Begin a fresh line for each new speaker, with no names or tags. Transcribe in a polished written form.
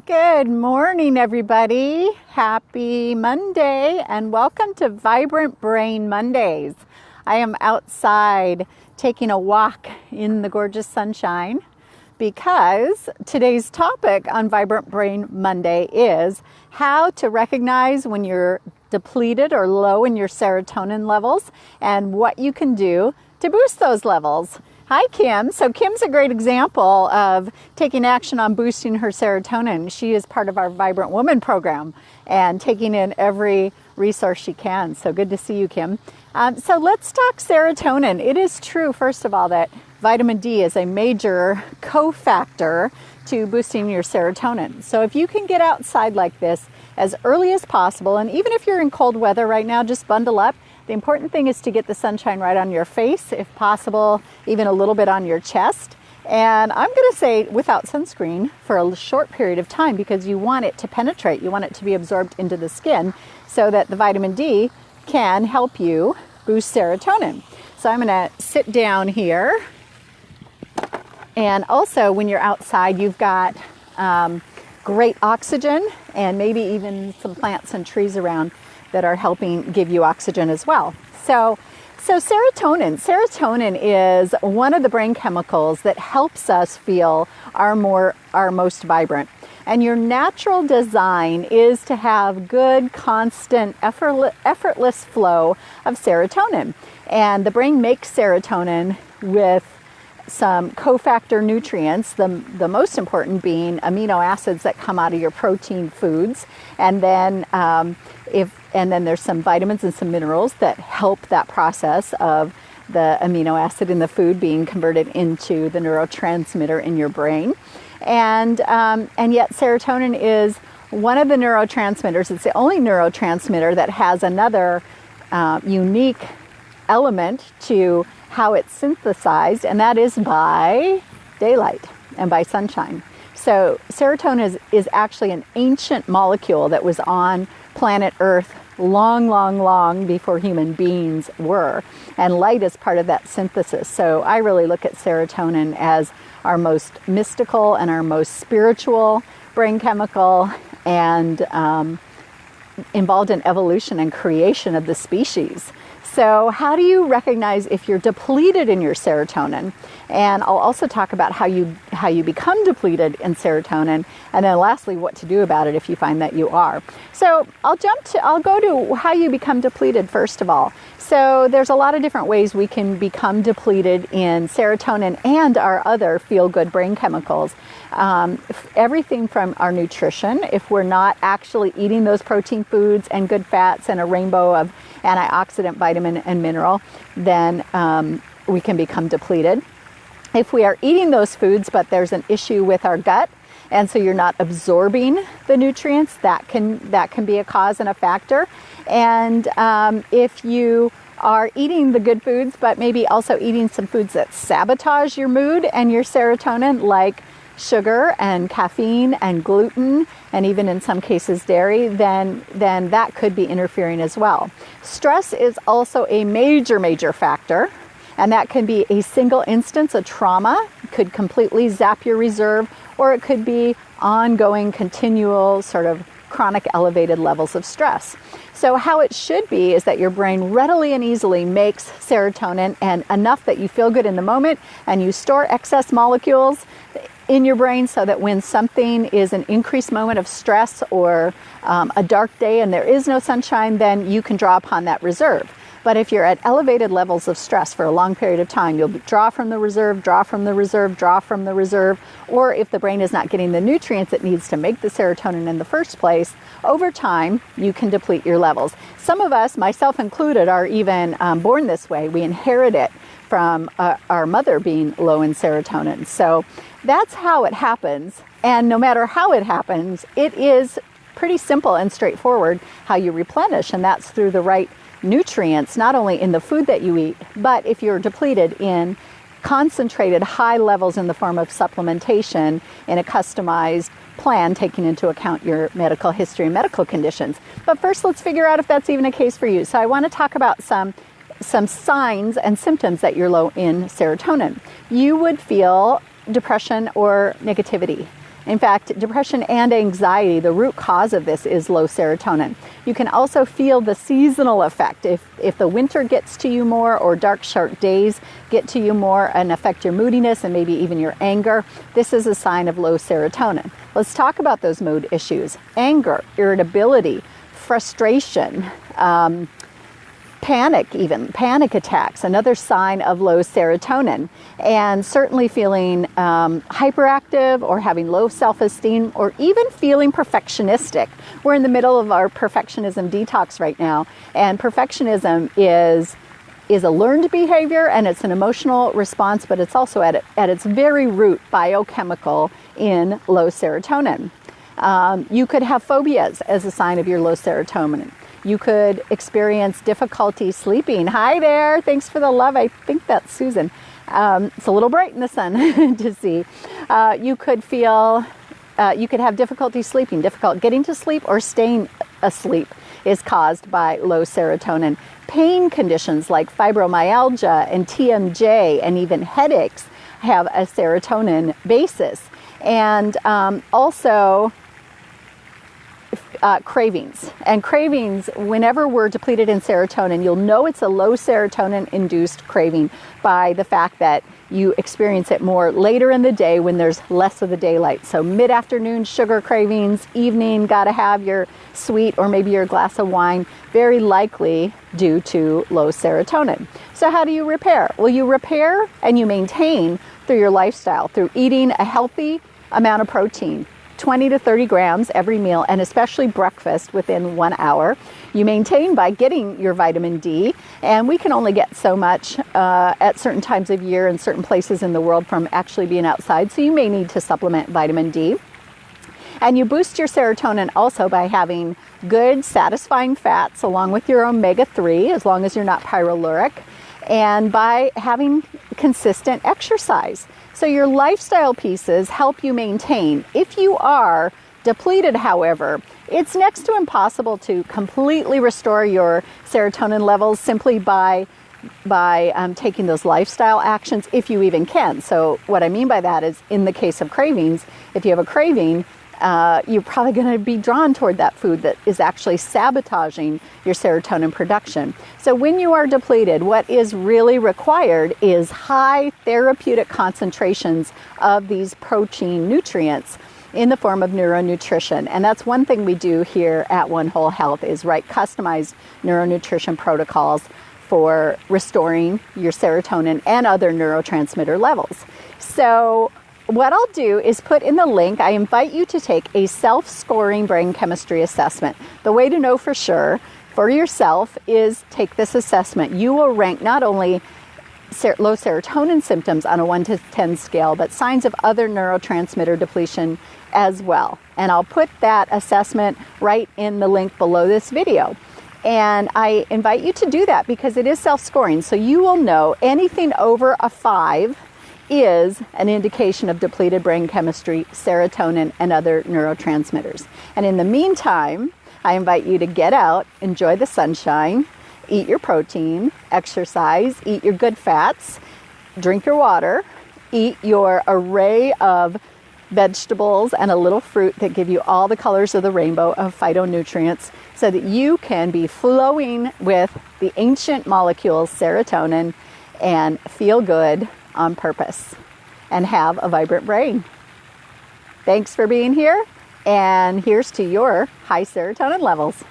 Good morning, everybody. Happy Monday and welcome to Vibrant Brain Mondays. I am outside taking a walk in the gorgeous sunshine because today's topic on Vibrant Brain Monday is how to recognize when you're depleted or low in your serotonin levels and what you can do to boost those levels. Hi, Kim. So Kim's a great example of taking action on boosting her serotonin. She is part of our Vibrant Woman program and taking in every resource she can. So good to see you, Kim. So let's talk serotonin. It is true, first of all, that vitamin D is a major cofactor to boosting your serotonin. So if you can get outside like this as early as possible, and even if you're in cold weather right now, just bundle up. The important thing is to get the sunshine right on your face, if possible, even a little bit on your chest. And I'm going to say without sunscreen for a short period of time because you want it to penetrate. You want it to be absorbed into the skin so that the vitamin D can help you boost serotonin. So I'm going to sit down here. And also when you're outside, you've got great oxygen and maybe even some plants and trees around that are helping give you oxygen as well. So serotonin is one of the brain chemicals that helps us feel our most vibrant. And your natural design is to have good, constant, effortless flow of serotonin. And the brain makes serotonin with some cofactor nutrients, the most important being amino acids that come out of your protein foods, and then then there's some vitamins and some minerals that help that process of the amino acid in the food being converted into the neurotransmitter in your brain, and yet serotonin is one of the neurotransmitters. It's the only neurotransmitter that has another unique element to how it's synthesized, and that is by daylight and by sunshine. So serotonin is actually an ancient molecule that was on planet Earth long before human beings were, and light is part of that synthesis. So I really look at serotonin as our most mystical and our most spiritual brain chemical, and involved in evolution and creation of the species. So how do you recognize if you're depleted in your serotonin? And I'll also talk about how you become depleted in serotonin, and then lastly, what to do about it if you find that you are. So I'll go to how you become depleted first of all. So there's a lot of different ways we can become depleted in serotonin and our other feel-good brain chemicals. Everything from our nutrition, if we're not actually eating those protein foods and good fats and a rainbow of antioxidant, vitamin, and mineral, then we can become depleted. If we are eating those foods, but there's an issue with our gut, and so you're not absorbing the nutrients, that can be a cause and a factor. And if you are eating the good foods, but maybe also eating some foods that sabotage your mood and your serotonin, like sugar and caffeine and gluten, and even in some cases dairy, then that could be interfering as well. Stress is also a major factor, and that can be a single instance, a trauma, could completely zap your reserve, or it could be ongoing, continual, sort of chronic elevated levels of stress. So how it should be is that your brain readily and easily makes serotonin, and enough that you feel good in the moment, and you store excess molecules in your brain so that when something is an increased moment of stress or a dark day and there is no sunshine, then you can draw upon that reserve. But if you're at elevated levels of stress for a long period of time, you'll draw from the reserve, draw from the reserve, draw from the reserve, or if the brain is not getting the nutrients it needs to make the serotonin in the first place, over time, you can deplete your levels. Some of us, myself included, are even born this way. We inherit it from our mother being low in serotonin. So that's how it happens. And no matter how it happens, it is pretty simple and straightforward how you replenish, and that's through the right nutrients, not only in the food that you eat, but if you're depleted in concentrated high levels in the form of supplementation in a customized plan, taking into account your medical history and medical conditions. But first, let's figure out if that's even a case for you. So I want to talk about some signs and symptoms that you're low in serotonin. You would feel depression or negativity. In fact, depression and anxiety, the root cause of this is low serotonin. You can also feel the seasonal effect. If the winter gets to you more, or dark, sharp days get to you more and affect your moodiness and maybe even your anger, this is a sign of low serotonin. Let's talk about those mood issues. Anger, irritability, frustration, panic attacks, another sign of low serotonin, and certainly feeling hyperactive or having low self-esteem, or even feeling perfectionistic. We're in the middle of our perfectionism detox right now, and perfectionism is a learned behavior, and it's an emotional response, but it's also at its very root biochemical in low serotonin. You could have phobias as a sign of your low serotonin. You could experience difficulty sleeping. Hi there, thanks for the love. I think that's Susan. It's a little bright in the sun to see. You could have difficulty sleeping. Difficult getting to sleep or staying asleep is caused by low serotonin. Pain conditions like fibromyalgia and TMJ and even headaches have a serotonin basis. And also cravings. And cravings, whenever we're depleted in serotonin, you'll know it's a low serotonin induced craving by the fact that you experience it more later in the day when there's less of the daylight. So mid-afternoon sugar cravings, evening gotta have your sweet or maybe your glass of wine, very likely due to low serotonin. So how do you repair? Well, you repair and you maintain through your lifestyle, through eating a healthy amount of protein, 20 to 30 grams every meal, and especially breakfast within 1 hour. You maintain by getting your vitamin D, and we can only get so much at certain times of year and certain places in the world from actually being outside, so you may need to supplement vitamin D. And you boost your serotonin also by having good, satisfying fats along with your omega-3, as long as you're not pyroluria, and by having consistent exercise. So your lifestyle pieces help you maintain. If you are depleted, however, it's next to impossible to completely restore your serotonin levels simply by taking those lifestyle actions, if you even can. So what I mean by that is, in the case of cravings, if you have a craving, you're probably going to be drawn toward that food that is actually sabotaging your serotonin production. So when you are depleted, what is really required is high therapeutic concentrations of these protein nutrients in the form of neuronutrition. And that's one thing we do here at One Whole Health, is write customized neuronutrition protocols for restoring your serotonin and other neurotransmitter levels. So what I'll do is put in the link, I invite you to take a self-scoring brain chemistry assessment. The way to know for sure for yourself is take this assessment. You will rank not only low serotonin symptoms on a 1 to 10 scale, but signs of other neurotransmitter depletion as well. And I'll put that assessment right in the link below this video. And I invite you to do that because it is self-scoring. So you will know anything over a 5 is an indication of depleted brain chemistry, serotonin, and other neurotransmitters. And in the meantime, I invite you to get out, enjoy the sunshine, eat your protein, exercise, eat your good fats, drink your water, eat your array of vegetables and a little fruit that give you all the colors of the rainbow of phytonutrients, so that you can be flowing with the ancient molecules serotonin and feel good on purpose and have a vibrant brain. Thanks for being here, and here's to your high serotonin levels.